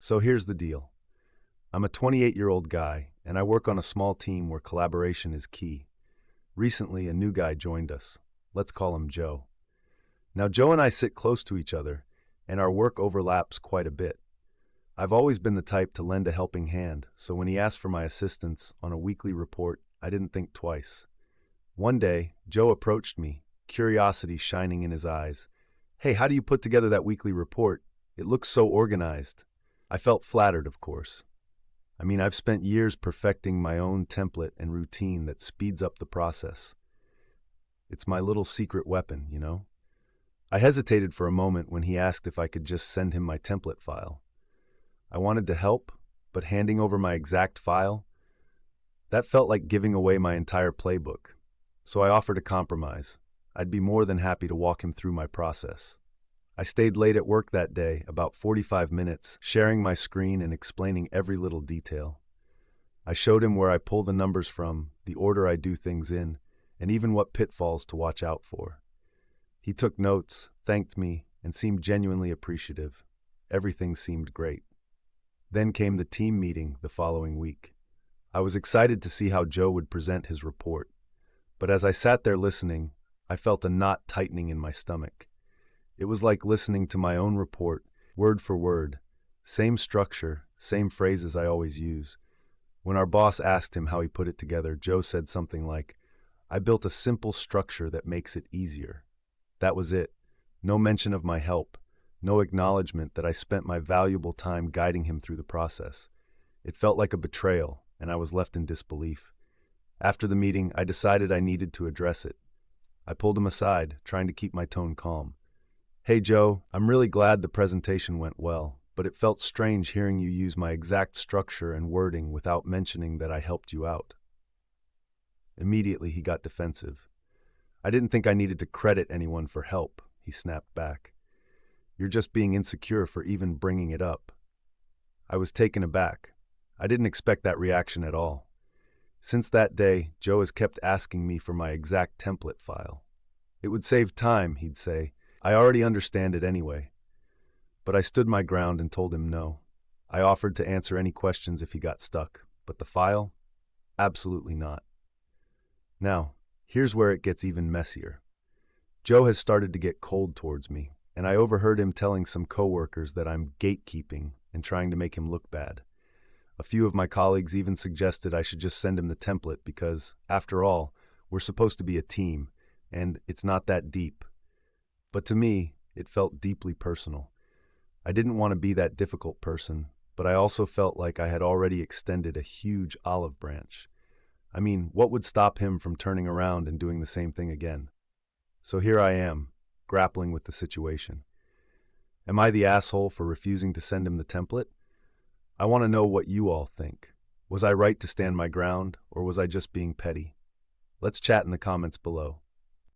So here's the deal. I'm a 28-year-old guy, and I work on a small team where collaboration is key. Recently, a new guy joined us. Let's call him Joe. Now, Joe and I sit close to each other, and our work overlaps quite a bit. I've always been the type to lend a helping hand, so when he asked for my assistance on a weekly report, I didn't think twice. One day, Joe approached me, curiosity shining in his eyes. "Hey, how do you put together that weekly report? It looks so organized." I felt flattered, of course. I've spent years perfecting my own template and routine that speeds up the process. It's my little secret weapon. I hesitated for a moment when he asked if I could just send him my template file. I wanted to help, but handing over my exact file, that felt like giving away my entire playbook. So I offered a compromise. I'd be more than happy to walk him through my process. I stayed late at work that day, about 45 minutes, sharing my screen and explaining every little detail. I showed him where I pull the numbers from, the order I do things in, and even what pitfalls to watch out for. He took notes, thanked me, and seemed genuinely appreciative. Everything seemed great. Then came the team meeting the following week. I was excited to see how Joe would present his report. But as I sat there listening, I felt a knot tightening in my stomach. It was like listening to my own report, word for word. Same structure, same phrases I always use. When our boss asked him how he put it together, Joe said something like, "I built a simple structure that makes it easier." That was it. No mention of my help. No acknowledgement that I spent my valuable time guiding him through the process. It felt like a betrayal, and I was left in disbelief. After the meeting, I decided I needed to address it. I pulled him aside, trying to keep my tone calm. "Hey Joe, I'm really glad the presentation went well, but it felt strange hearing you use my exact structure and wording without mentioning that I helped you out." Immediately he got defensive. "I didn't think I needed to credit anyone for help," he snapped back. "You're just being insecure for even bringing it up." I was taken aback. I didn't expect that reaction at all. Since that day, Joe has kept asking me for my exact template file. It would save time, he'd say. I already understand it anyway. But I stood my ground and told him no. I offered to answer any questions if he got stuck, but the file? Absolutely not. Now, here's where it gets even messier. Joe has started to get cold towards me, and I overheard him telling some coworkers that I'm gatekeeping and trying to make him look bad. A few of my colleagues even suggested I should just send him the template because, after all, we're supposed to be a team, and it's not that deep. But to me, it felt deeply personal. I didn't want to be that difficult person, but I also felt like I had already extended a huge olive branch. What would stop him from turning around and doing the same thing again? So here I am, grappling with the situation. Am I the asshole for refusing to send him the template? I want to know what you all think. Was I right to stand my ground, or was I just being petty? Let's chat in the comments below.